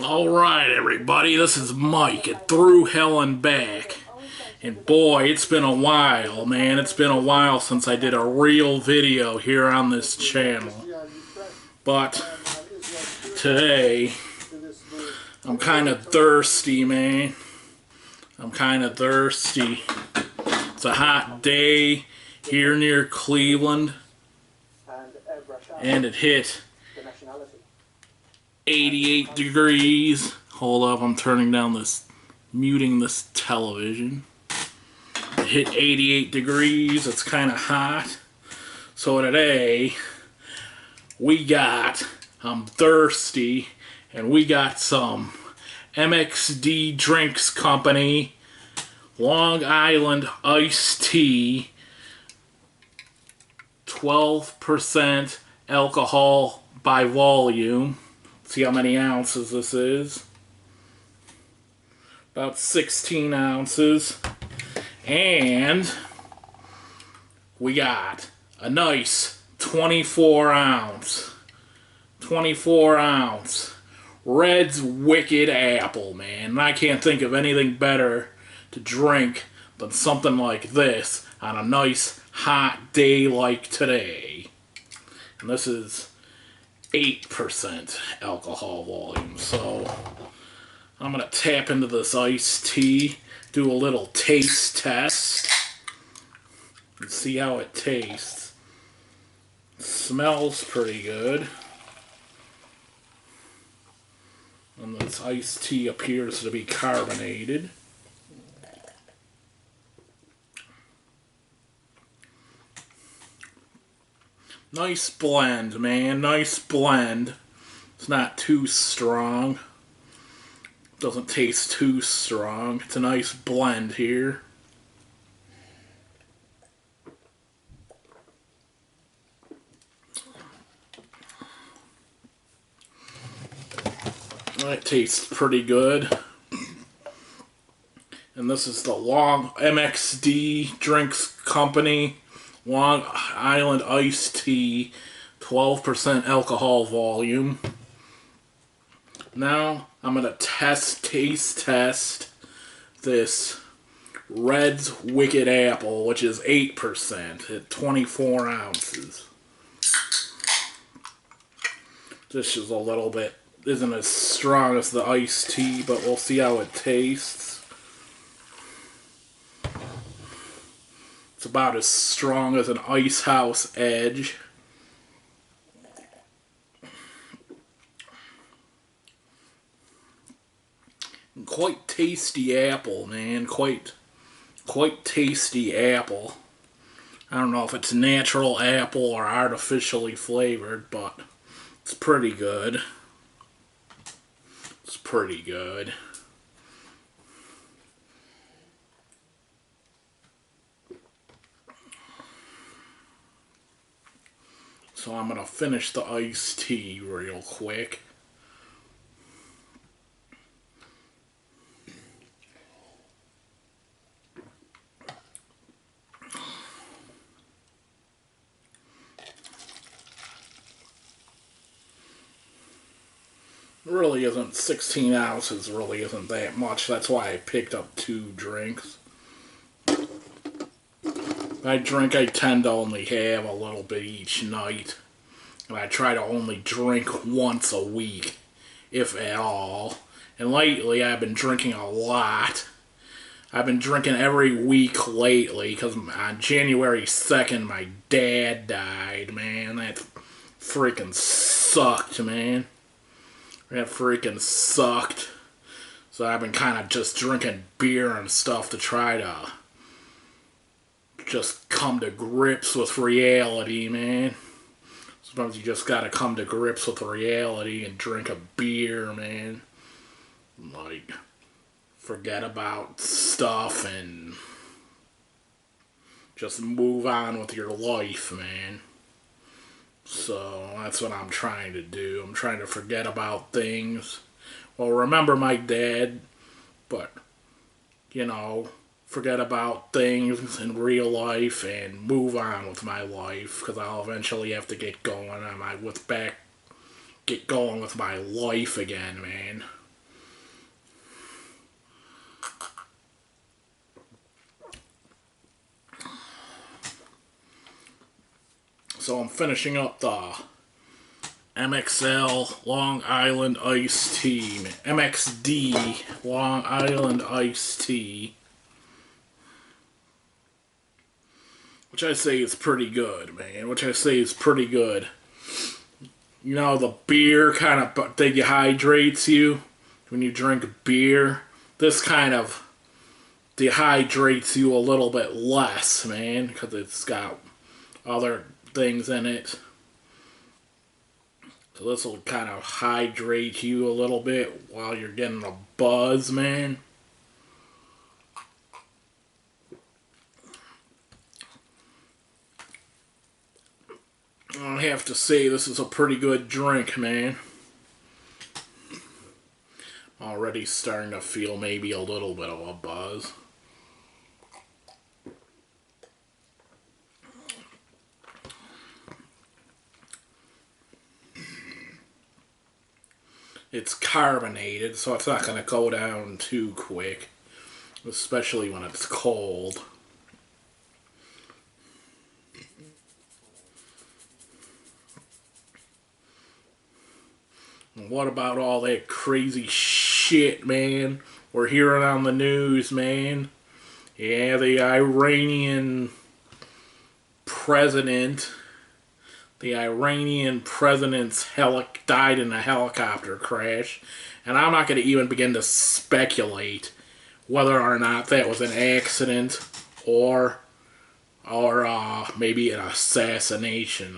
Alright, everybody, this is Mike at Through Hell and Back. And boy, it's been a while, man. It's been a while since I did a real video here on this channel. But today, I'm kind of thirsty, man. I'm kind of thirsty. It's a hot day here near Cleveland. And it hit 88 degrees. Hold up, I'm turning down this, muting this television. It hit 88 degrees, it's kind of hot. So today, I'm thirsty, and we got some MXD Drinks Company Long Island Iced Tea, 12% alcohol by volume. See how many ounces this is. About 16 ounces. And we got a nice 24 ounce Red's Wicked Apple, man. And I can't think of anything better to drink than something like this on a nice hot day like today. And this is 8% alcohol volume, so I'm gonna tap into this iced tea, do a little taste test, and see how it tastes. It smells pretty good, and this iced tea appears to be carbonated. Nice blend, man. Nice blend. It's not too strong. Doesn't taste too strong. It's a nice blend here. That tastes pretty good. And this is the Long MXD Drinks Company Long Island Iced Tea, 12% alcohol volume. Now I'm gonna taste test this Red's Wicked Apple, which is 8% at 24 ounces. This is a little bit, isn't as strong as the iced tea, but we'll see how it tastes. It's about as strong as an Ice House Edge. And quite tasty apple, man. Quite tasty apple. I don't know if it's natural apple or artificially flavored, but it's pretty good. It's pretty good. So I'm going to finish the iced tea real quick. Really isn't, 16 ounces really isn't that much. That's why I picked up 2 drinks. I tend to only have a little bit each night. And I try to only drink once a week, if at all. And lately I've been drinking a lot. I've been drinking every week lately, because on January 2nd my dad died, man. That freaking sucked, man. That freaking sucked. So I've been kind of just drinking beer and stuff to try to just come to grips with reality, man. Sometimes you just gotta come to grips with reality and drink a beer, man. Like, forget about stuff and just move on with your life, man. So that's what I'm trying to do. I'm trying to forget about things. Well, remember my dad, but, you know, forget about things in real life and move on with my life, because I'll eventually have to get going with my life again, man. So I'm finishing up the MXL Long Island Iced Tea, MXD Long Island Iced Tea, which I say is pretty good, man. Which I say is pretty good. You know, the beer kind of dehydrates you when you drink beer. This kind of dehydrates you a little bit less, man, because it's got other things in it. So this will kind of hydrate you a little bit while you're getting a buzz, man. I have to say, this is a pretty good drink, man. I'm already starting to feel maybe a little bit of a buzz. It's carbonated, so it's not going to go down too quick, especially when it's cold. And what about all that crazy shit, man, we're hearing on the news, man? Yeah, the Iranian president's died in a helicopter crash, and I'm not going to even begin to speculate whether or not that was an accident or maybe an assassination.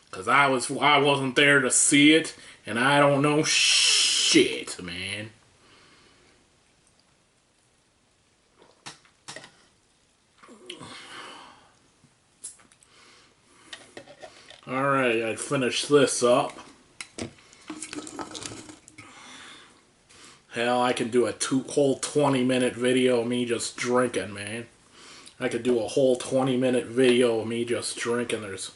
Because I wasn't there to see it, and I don't know shit, man. Alright, I'd finish this up. Hell, I can do a whole 20-minute video of me just drinking, man. I could do a whole 20-minute video of me just drinking. There's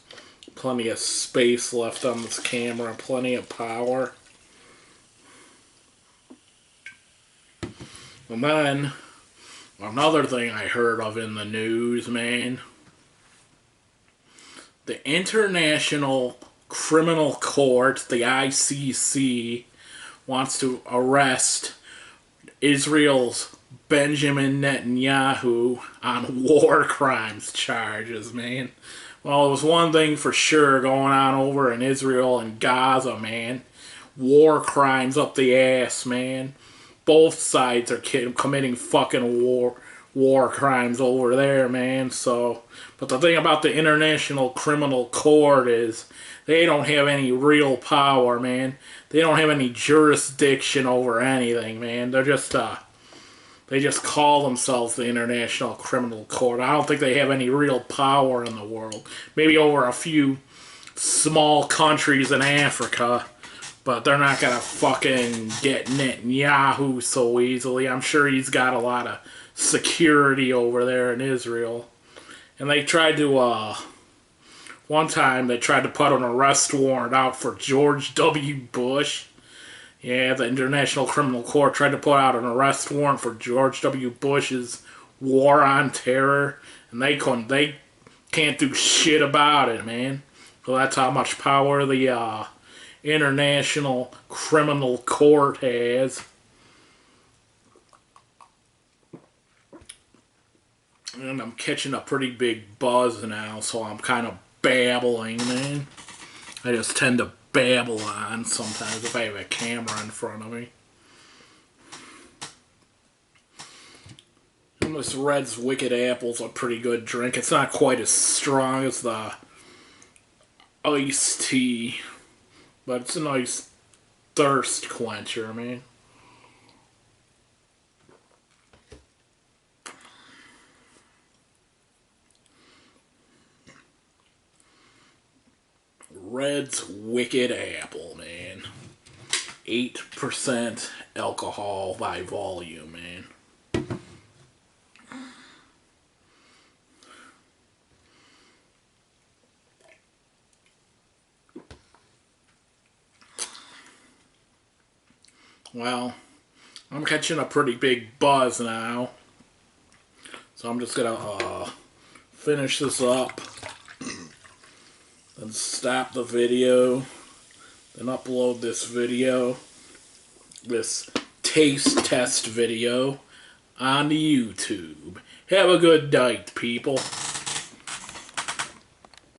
plenty of space left on this camera, plenty of power. And then, another thing I heard of in the news, man. The International Criminal Court, the ICC, wants to arrest Israel's Benjamin Netanyahu on war crimes charges, man. Well, it was one thing for sure going on over in Israel and Gaza, man. War crimes up the ass, man. Both sides are committing fucking war crimes over there, man. So, but the thing about the International Criminal Court is they don't have any real power, man. They don't have any jurisdiction over anything, man. They just call themselves the International Criminal Court. I don't think they have any real power in the world. Maybe over a few small countries in Africa, but they're not gonna fucking get Netanyahu so easily. I'm sure he's got a lot of security over there in Israel. And they tried to, one time they tried to put an arrest warrant out for George W. Bush. Yeah, the International Criminal Court tried to put out an arrest warrant for George W. Bush's war on terror, and they can't do shit about it, man. So that's how much power the International Criminal Court has. And I'm catching a pretty big buzz now, so I'm kind of babbling, man. I just tend to babble on sometimes if I have a camera in front of me. And this Red's Wicked Apple's a pretty good drink. It's not quite as strong as the iced tea, but it's a nice thirst quencher, man. Red's Wicked Apple, man. 8% alcohol by volume, man. Well, I'm catching a pretty big buzz now. So I'm just gonna finish this up, then stop the video, then upload this video, this taste test video, on YouTube. Have a good night, people.